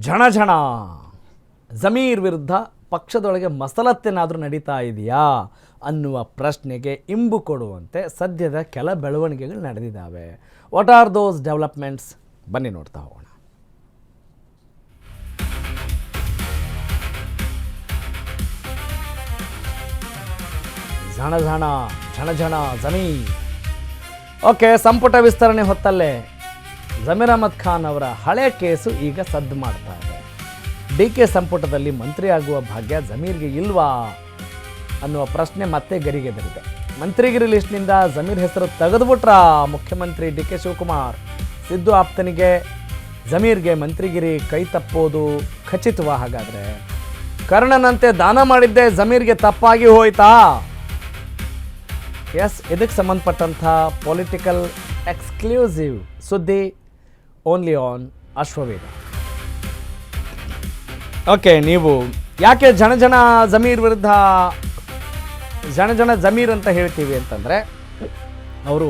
ಝಣ ಜಮೀರ್ ವಿರುದ್ಧ ಪಕ್ಷದೊಳಗೆ ಮಸಲತ್ತೇನಾದರೂ ನಡೀತಾ ಇದೆಯಾ ಅನ್ನುವ ಪ್ರಶ್ನೆಗೆ ಇಂಬು ಕೊಡುವಂತೆ ಸದ್ಯದ ಕೆಲ ಬೆಳವಣಿಗೆಗಳು ನಡೆದಿದ್ದಾವೆ. What are those developments? ಬನ್ನಿ ನೋಡ್ತಾ ಹೋಗೋಣ. ಝಣ ಜಮೀರ್. ಓಕೆ, ಸಂಪುಟ ವಿಸ್ತರಣೆ ಹೊತ್ತಲ್ಲೇ ಜಮೀರ್ ಅಹ್ಮದ್ ಖಾನ್ ಅವರ ಹಳೆ ಕೇಸು ಈಗ ಸದ್ದು ಮಾಡ್ತಾ ಇದೆ. ಡಿ.ಕೆ. ಸಂಪುಟದಲ್ಲಿ ಮಂತ್ರಿ ಆಗುವ ಭಾಗ್ಯ ಜಮೀರ್ಗೆ ಇಲ್ವಾ ಅನ್ನುವ ಪ್ರಶ್ನೆ ಮತ್ತೆ ಗರಿಗೆದರಿದೆ. ಮಂತ್ರಿಗಿರಿ ಲಿಸ್ಟ್ನಿಂದ ಜಮೀರ್ ಹೆಸರು ತೆಗೆದುಬಿಟ್ರ ಮುಖ್ಯಮಂತ್ರಿ ಡಿ.ಕೆ. ಶಿವಕುಮಾರ್? ಸಿದ್ದು ಆಪ್ತನಿಗೆ ಜಮೀರ್ಗೆ ಮಂತ್ರಿಗಿರಿ ಕೈ ತಪ್ಪೋದು ಖಚಿತವಾ? ಹಾಗಾದರೆ ಕರ್ಣನಂತೆ ದಾನ ಮಾಡಿದ್ದೆ ಜಮೀರ್ಗೆ ತಪ್ಪಾಗಿ ಹೋಯ್ತಾ? ಎಸ್, ಇದಕ್ಕೆ ಸಂಬಂಧಪಟ್ಟಂಥ ಪೊಲಿಟಿಕಲ್ ಎಕ್ಸ್ಕ್ಲೂಸಿವ್ ಸುದ್ದಿ ಓನ್ಲಿ ಆನ್ ಅಶ್ವವೇಗ. ಓಕೆ, ನೀವು ಯಾಕೆ ಜನ ಜಮೀರ್ ವಿರುದ್ಧ ಜನ ಜಮೀರ್ ಅಂತ ಹೇಳ್ತೀವಿ ಅಂತಂದರೆ, ಅವರು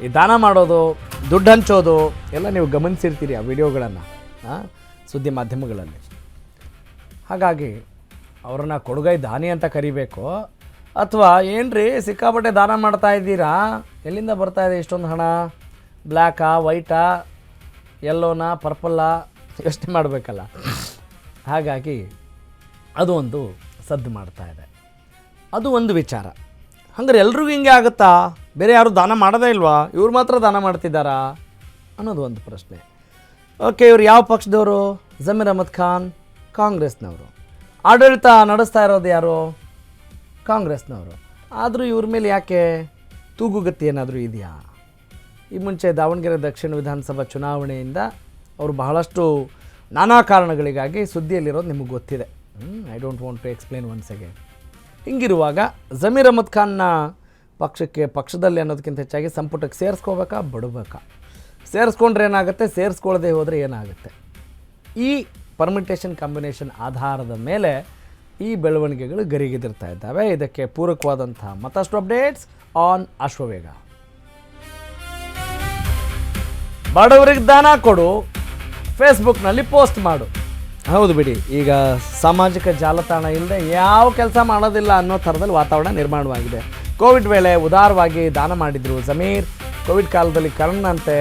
ಈ ದಾನ ಮಾಡೋದು, ದುಡ್ಡು ಹಂಚೋದು ಎಲ್ಲ ನೀವು ಗಮನಿಸಿರ್ತೀರಿ ಆ ವಿಡಿಯೋಗಳನ್ನು ಸುದ್ದಿ ಮಾಧ್ಯಮಗಳಲ್ಲಿ. ಹಾಗಾಗಿ ಅವರನ್ನು ಕೊಡುಗೈ ದಾನಿ ಅಂತ ಕರಿಬೇಕು, ಅಥವಾ ಏನ್ರಿ ಸಿಕ್ಕಾಪಟ್ಟೆ ದಾನ ಮಾಡ್ತಾ ಇದ್ದೀರಾ, ಎಲ್ಲಿಂದ ಬರ್ತಾ ಇದೆ ಇಷ್ಟೊಂದು ಹಣ? ಬ್ಲ್ಯಾಕಾ, ವೈಟಾ, ಯೆಲ್ಲೋನಾ, ಪರ್ಪಲ್ಲಾ? ಯೋಚನೆ ಮಾಡಬೇಕಲ್ಲ. ಹಾಗಾಗಿ ಅದು ಒಂದು ಸದ್ದು ಮಾಡ್ತಾ ಇದೆ. ಅದು ಒಂದು ವಿಚಾರ. ಹಂಗಾರೆ ಎಲ್ರಿಗೂ ಹಿಂಗೆ ಆಗುತ್ತಾ? ಬೇರೆ ಯಾರು ದಾನ ಮಾಡೋದೇ ಇಲ್ವಾ? ಇವ್ರು ಮಾತ್ರ ದಾನ ಮಾಡ್ತಿದ್ದಾರಾ ಅನ್ನೋದು ಒಂದು ಪ್ರಶ್ನೆ. ಓಕೆ, ಇವ್ರು ಯಾವ ಪಕ್ಷದವರು? ಜಮೀರ್ ಅಹ್ಮದ್ ಖಾನ್ ಕಾಂಗ್ರೆಸ್ನವರು. ಆಡಳಿತ ನಡೆಸ್ತಾ ಇರೋದು ಯಾರು? ಕಾಂಗ್ರೆಸ್ನವರು. ಆದರೂ ಇವ್ರ ಮೇಲೆ ಯಾಕೆ ತೂಗುಗತಿ ಏನಾದರೂ ಇದೆಯಾ? ಈ ಮುಂಚೆ ದಾವಣಗೆರೆ ದಕ್ಷಿಣ ವಿಧಾನಸಭಾ ಚುನಾವಣೆಯಿಂದ ಅವರು ಬಹಳಷ್ಟು ನಾನಾ ಕಾರಣಗಳಿಗಾಗಿ ಸುದ್ದಿಯಲ್ಲಿರೋದು ನಿಮಗೆ ಗೊತ್ತಿದೆ. I don't want to explain once again. ಹಿಂಗಿರುವಾಗ ಜಮೀರ್ ಅಹ್ಮದ್ ಖಾನ್ನ ಪಕ್ಷದಲ್ಲಿ ಅನ್ನೋದಕ್ಕಿಂತ ಹೆಚ್ಚಾಗಿ ಸಂಪುಟಕ್ಕೆ ಸೇರಿಸ್ಕೋಬೇಕಾ ಬಿಡಬೇಕಾ? ಸೇರಿಸ್ಕೊಂಡ್ರೆ ಏನಾಗುತ್ತೆ, ಸೇರಿಸ್ಕೊಳ್ಳದೆ ಹೋದರೆ ಏನಾಗುತ್ತೆ? ಈ ಪರ್ಮಿಟೇಷನ್ ಕಾಂಬಿನೇಷನ್ ಆಧಾರದ ಮೇಲೆ ಈ ಬೆಳವಣಿಗೆಗಳು ಗರಿಗೆದಿರ್ತಾ ಇದ್ದಾವೆ. ಇದಕ್ಕೆ ಪೂರಕವಾದಂಥ ಮತ್ತಷ್ಟು ಅಪ್ಡೇಟ್ಸ್ ಆನ್ ಅಶ್ವವೇಗ. ಬಡವರಿಗೆ ದಾನ ಕೊಡು, ಫೇಸ್ಬುಕ್ನಲ್ಲಿ ಪೋಸ್ಟ್ ಮಾಡು. ಹೌದು ಬಿಡಿ, ಈಗ ಸಾಮಾಜಿಕ ಜಾಲತಾಣ ಇಲ್ಲದೆ ಯಾವ ಕೆಲಸ ಮಾಡೋದಿಲ್ಲ ಅನ್ನೋ ಥರದಲ್ಲಿ ವಾತಾವರಣ ನಿರ್ಮಾಣವಾಗಿದೆ. ಕೋವಿಡ್ ವೇಳೆ ಉದಾರವಾಗಿ ದಾನ ಮಾಡಿದರು ಜಮೀರ್. ಕೋವಿಡ್ ಕಾಲದಲ್ಲಿ ಕರ್ಣನಂತೆ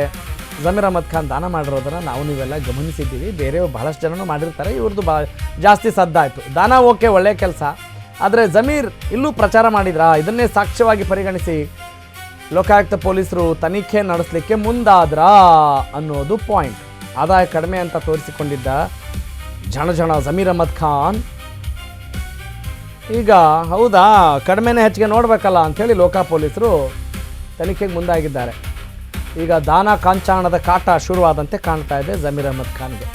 ಜಮೀರ್ ಅಹ್ಮದ್ ಖಾನ್ ದಾನ ಮಾಡಿರೋದನ್ನು ನಾವು ನೀವೆಲ್ಲ ಗಮನಿಸಿದ್ದೀವಿ. ಬೇರೆ ಬಹಳಷ್ಟು ಜನನೂ ಮಾಡಿರ್ತಾರೆ. ಇವ್ರದ್ದು ಜಾಸ್ತಿ ಸದ್ದಾಯಿತು. ದಾನ ಓಕೆ, ಒಳ್ಳೆಯ ಕೆಲಸ. ಆದರೆ ಜಮೀರ್ ಇಲ್ಲೂ ಪ್ರಚಾರ ಮಾಡಿದ್ರಾ? ಇದನ್ನೇ ಸಾಕ್ಷ್ಯವಾಗಿ ಪರಿಗಣಿಸಿ ಲೋಕಾಯುಕ್ತ ಪೊಲೀಸರು ತನಿಖೆ ನಡೆಸಲಿಕ್ಕೆ ಮುಂದಾದ್ರಾ ಅನ್ನೋದು ಪಾಯಿಂಟ್. ಆದಾಯ ಕಡಿಮೆ ಅಂತ ತೋರಿಸಿಕೊಂಡಿದ್ದ ಜನ ಜಮೀರ್ ಅಹ್ಮದ್ ಖಾನ್ ಈಗ ಹೌದಾ ಕಡಿಮೆನೇ ಹೆಚ್ಚಿಗೆ ನೋಡಬೇಕಲ್ಲ ಅಂಥೇಳಿ ಲೋಕ ಪೊಲೀಸರು ತನಿಖೆಗೆ ಮುಂದಾಗಿದ್ದಾರೆ. ಈಗ ದಾನ ಕಾಂಚಾಣದ ಕಾಟ ಶುರುವಾದಂತೆ ಕಾಣ್ತಾ ಇದೆ ಜಮೀರ್ ಅಹ್ಮದ್ ಖಾನ್ಗೆ.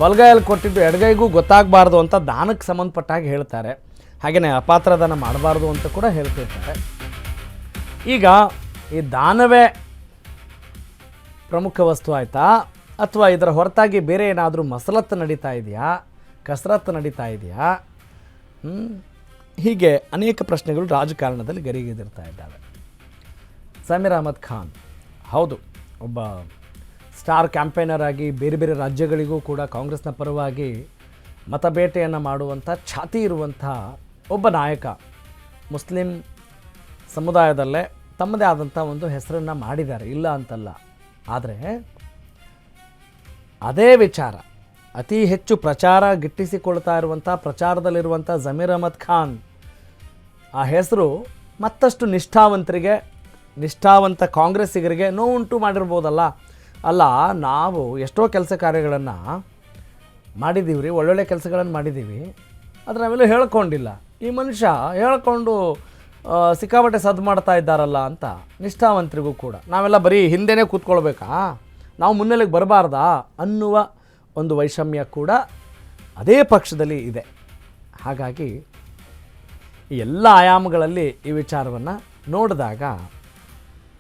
ಬಲಗೈಯಲ್ಲಿ ಕೊಟ್ಟಿದ್ದು ಎಡಗೈಗೂ ಗೊತ್ತಾಗಬಾರ್ದು ಅಂತ ದಾನಕ್ಕೆ ಸಂಬಂಧಪಟ್ಟಾಗಿ ಹೇಳ್ತಾರೆ. ಹಾಗೆಯೇ ಅಪಾತ್ರ ದಾನ ಮಾಡಬಾರ್ದು ಅಂತ ಕೂಡ ಹೇಳ್ತಿರ್ತಾರೆ. ಈಗ ಈ ದಾನವೇ ಪ್ರಮುಖ ವಸ್ತು ಆಯಿತಾ, ಅಥವಾ ಇದರ ಹೊರತಾಗಿ ಬೇರೆ ಏನಾದರೂ ಮಸಲತ್ತು ನಡೀತಾ ಇದೆಯಾ, ಕಸರತ್ತು ನಡೀತಾ ಇದೆಯಾ? ಹೀಗೆ ಅನೇಕ ಪ್ರಶ್ನೆಗಳು ರಾಜಕಾರಣದಲ್ಲಿ ಗರಿಗೆದಿರ್ತಾ ಇದ್ದಾವೆ. ಜಮೀರ್ ಅಹ್ಮದ್ ಖಾನ್ ಹೌದು, ಒಬ್ಬ ಸ್ಟಾರ್ ಕ್ಯಾಂಪೇನರ್ ಆಗಿ ಬೇರೆ ಬೇರೆ ರಾಜ್ಯಗಳಿಗೂ ಕೂಡ ಕಾಂಗ್ರೆಸ್ನ ಪರವಾಗಿ ಮತಬೇಟೆಯನ್ನು ಮಾಡುವಂಥ ಛಾತಿ ಇರುವಂಥ ಒಬ್ಬ ನಾಯಕ. ಮುಸ್ಲಿಂ ಸಮುದಾಯದಲ್ಲೇ ತಮ್ಮದೇ ಆದಂಥ ಒಂದು ಹೆಸರನ್ನು ಮಾಡಿದ್ದಾರೆ, ಇಲ್ಲ ಅಂತಲ್ಲ. ಆದರೆ ಅದೇ ವಿಚಾರ ಅತಿ ಹೆಚ್ಚು ಪ್ರಚಾರ ಗಿಟ್ಟಿಸಿಕೊಳ್ತಾ ಇರುವಂಥ, ಪ್ರಚಾರದಲ್ಲಿರುವಂಥ ಜಮೀರ್ ಅಹ್ಮದ್ ಖಾನ್ ಆ ಹೆಸರು ಮತ್ತಷ್ಟು ನಿಷ್ಠಾವಂತ ಕಾಂಗ್ರೆಸ್ಸಿಗರಿಗೆ ನೋವುಂಟು ಮಾಡಿರ್ಬೋದಲ್ಲ. ಅಲ್ಲ, ನಾವು ಎಷ್ಟೋ ಕೆಲಸ ಕಾರ್ಯಗಳನ್ನು ಮಾಡಿದ್ದೀವಿ ರೀ, ಒಳ್ಳೊಳ್ಳೆ ಕೆಲಸಗಳನ್ನು ಮಾಡಿದ್ದೀವಿ, ಆದರೆ ನಾವೆಲ್ಲ ಹೇಳ್ಕೊಂಡಿಲ್ಲ. ಈ ಮನುಷ್ಯ ಹೇಳ್ಕೊಂಡು ಸಿಕ್ಕಾಪಟ್ಟೆ ಸದ್ದು ಮಾಡ್ತಾ ಇದ್ದಾರಲ್ಲ ಅಂತ ನಿಷ್ಠಾವಂತರಿಗೂ ಕೂಡ ನಾವೆಲ್ಲ ಬರೀ ಹಿಂದೆನೇ ಕೂತ್ಕೊಳ್ಬೇಕಾ, ನಾವು ಮುನ್ನೆಲೆಗೆ ಬರಬಾರ್ದಾ ಅನ್ನುವ ಒಂದು ವೈಷಮ್ಯ ಕೂಡ ಅದೇ ಪಕ್ಷದಲ್ಲಿ ಇದೆ. ಹಾಗಾಗಿ ಈ ಎಲ್ಲ ಆಯಾಮಗಳಲ್ಲಿ ಈ ವಿಚಾರವನ್ನು ನೋಡಿದಾಗ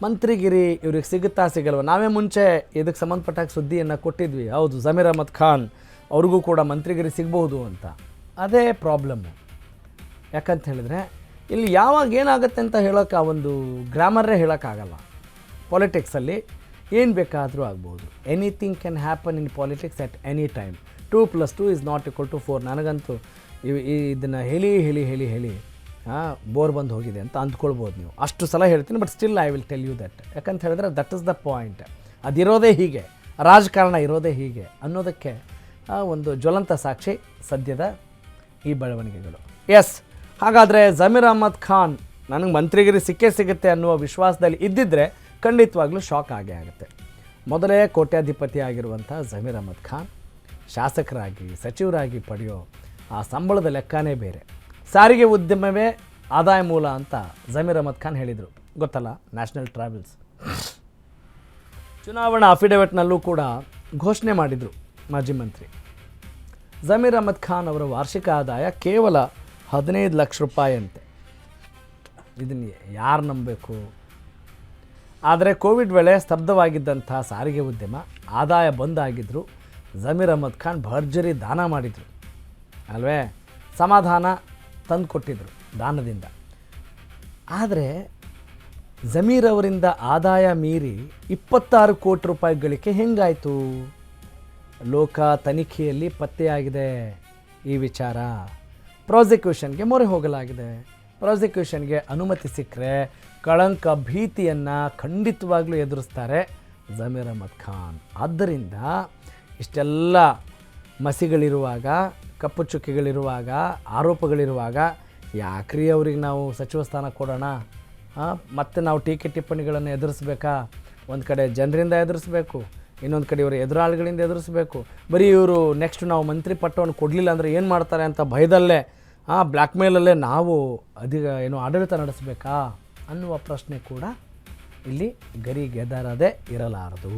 ಮಂತ್ರಿಗಿರಿ ಇವ್ರಿಗೆ ಸಿಗುತ್ತಾ ಸಿಗಲ್ವ? ನಾವೇ ಮುಂಚೆ ಇದಕ್ಕೆ ಸಂಬಂಧಪಟ್ಟಾಗ ಸುದ್ದಿಯನ್ನು ಕೊಟ್ಟಿದ್ವಿ. ಹೌದು, ಜಮೀರ್ ಅಹ್ಮದ್ ಖಾನ್ ಅವ್ರಿಗೂ ಕೂಡ ಮಂತ್ರಿಗಿರಿ ಸಿಗ್ಬೋದು ಅಂತ. ಅದೇ ಪ್ರಾಬ್ಲಮ್ಮು. ಯಾಕಂತ ಹೇಳಿದ್ರೆ ಇಲ್ಲಿ ಯಾವಾಗ ಏನಾಗುತ್ತೆ ಅಂತ ಹೇಳೋಕ್ಕೆ ಆ ಒಂದು ಗ್ರಾಮರೇ ಹೇಳೋಕ್ಕಾಗಲ್ಲ. ಪಾಲಿಟಿಕ್ಸಲ್ಲಿ ಏನು ಬೇಕಾದರೂ ಆಗ್ಬೋದು. Anything can happen in politics at any time. 2 + 2 ≠ 4. ನನಗಂತೂ ಇದನ್ನು ಹೇಳಿ ಬೋರ್ ಬಂದು ಹೋಗಿದೆ ಅಂತ ಅಂದ್ಕೊಳ್ಬೋದು ನೀವು. ಅಷ್ಟು ಸಲ ಹೇಳ್ತೀನಿ, but still I will tell you that. ಯಾಕಂತ ಹೇಳಿದ್ರೆ ದಟ್ ಇಸ್ ದ ಪಾಯಿಂಟ್. ಅದಿರೋದೇ ಹೀಗೆ, ರಾಜಕಾರಣ ಇರೋದೇ ಹೀಗೆ ಅನ್ನೋದಕ್ಕೆ ಒಂದು ಜ್ವಲಂತ ಸಾಕ್ಷಿ ಸದ್ಯದ ಈ ಬೆಳವಣಿಗೆಗಳು. ಎಸ್, ಹಾಗಾದರೆ ಜಮೀರ್ ಅಹ್ಮದ್ ಖಾನ್ ನನಗೆ ಮಂತ್ರಿಗಿರಿ ಸಿಗುತ್ತೆ ಅನ್ನುವ ವಿಶ್ವಾಸದಲ್ಲಿ ಇದ್ದಿದ್ದರೆ ಖಂಡಿತವಾಗ್ಲೂ ಶಾಕ್ ಆಗೇ ಆಗುತ್ತೆ. ಮೊದಲೇ ಕೋಟ್ಯಾಧಿಪತಿ ಆಗಿರುವಂಥ ಜಮೀರ್ ಅಹ್ಮದ್ ಖಾನ್ ಶಾಸಕರಾಗಿ ಸಚಿವರಾಗಿ ಪಡೆಯೋ ಆ ಸಂಬಳದ ಲೆಕ್ಕನೇ ಬೇರೆ. ಸಾರಿಗೆ ಉದ್ಯಮವೇ ಆದಾಯ ಮೂಲ ಅಂತ ಜಮೀರ್ ಅಹ್ಮದ್ ಖಾನ್ ಹೇಳಿದರು, ಗೊತ್ತಲ್ಲ, ನ್ಯಾಷನಲ್ ಟ್ರಾವೆಲ್ಸ್. ಚುನಾವಣಾ ಅಫಿಡವಿಟ್ನಲ್ಲೂ ಕೂಡ ಘೋಷಣೆ ಮಾಡಿದರು ಮಾಜಿ ಮಂತ್ರಿ. ಜಮೀರ್ ಅಹ್ಮದ್ ಖಾನ್ ಅವರ ವಾರ್ಷಿಕ ಆದಾಯ ಕೇವಲ 15 ಲಕ್ಷ ರೂಪಾಯಿ ಅಂತೆ. ಇದನ್ನು ಯಾರು ನಂಬಬೇಕು? ಆದರೆ ಕೋವಿಡ್ ವೇಳೆ ಸ್ತಬ್ಧವಾಗಿದ್ದಂಥ ಸಾರಿಗೆ ಉದ್ಯಮ ಆದಾಯ ಬಂದಾಗಿದ್ದರು ಜಮೀರ್ ಅಹ್ಮದ್ ಖಾನ್ ಭರ್ಜರಿ ದಾನ ಮಾಡಿದರು ಅಲ್ವೇ, ಸಮಾಧಾನ ತಂದು ಕೊಟ್ಟಿದ್ದರು ದಾನದಿಂದ. ಆದರೆ ಜಮೀರ್ ಅವರಿಂದ ಆದಾಯ ಮೀರಿ 26 ಕೋಟಿ ರೂಪಾಯಿ ಗಳಿಕೆ ಹೆಂಗಾಯಿತು? ಲೋಕ ತನಿಖೆಯಲ್ಲಿ ಪತ್ತೆಯಾಗಿದೆ ಈ ವಿಚಾರ. ಪ್ರಾಸಿಕ್ಯೂಷನ್ಗೆ ಮೊರೆ ಹೋಗಲಾಗಿದೆ. ಪ್ರಾಸಿಕ್ಯೂಷನ್ಗೆ ಅನುಮತಿ ಸಿಕ್ಕರೆ ಕಳಂಕ ಭೀತಿಯನ್ನು ಖಂಡಿತವಾಗ್ಲೂ ಎದುರಿಸ್ತಾರೆ ಜಮೀರ್ ಅಹ್ಮದ್ ಖಾನ್. ಆದ್ದರಿಂದ ಇಷ್ಟೆಲ್ಲ ಮಸಿಗಳಿರುವಾಗ, ಕಪ್ಪು ಚುಕ್ಕಿಗಳಿರುವಾಗ, ಆರೋಪಗಳಿರುವಾಗ ಯಾಕ್ರಿ ಅವ್ರಿಗೆ ನಾವು ಸಚಿವ ಸ್ಥಾನ ಕೊಡೋಣ? ಮತ್ತು ನಾವು ಟೀಕೆ ಟಿಪ್ಪಣಿಗಳನ್ನು ಎದುರಿಸ್ಬೇಕಾ? ಒಂದು ಕಡೆ ಜನರಿಂದ ಎದುರಿಸ್ಬೇಕು, ಇನ್ನೊಂದು ಕಡೆ ಇವರು ಎದುರಾಳಿಗಳಿಂದ ಎದುರಿಸ್ಬೇಕು. ಬರೀ ಇವರು ನೆಕ್ಸ್ಟ್ ನಾವು ಮಂತ್ರಿ ಪಟ್ಟವನ್ನು ಕೊಡಲಿಲ್ಲ ಅಂದರೆ ಏನು ಮಾಡ್ತಾರೆ ಅಂತ ಭಯದಲ್ಲೇ, ಬ್ಲ್ಯಾಕ್ ಮೇಲಲ್ಲೇ ನಾವು ಆಡಳಿತ ನಡೆಸಬೇಕಾ ಅನ್ನುವ ಪ್ರಶ್ನೆ ಕೂಡ ಇಲ್ಲಿ ಗರಿಗೆದರದೇ ಇರಲಾರದು.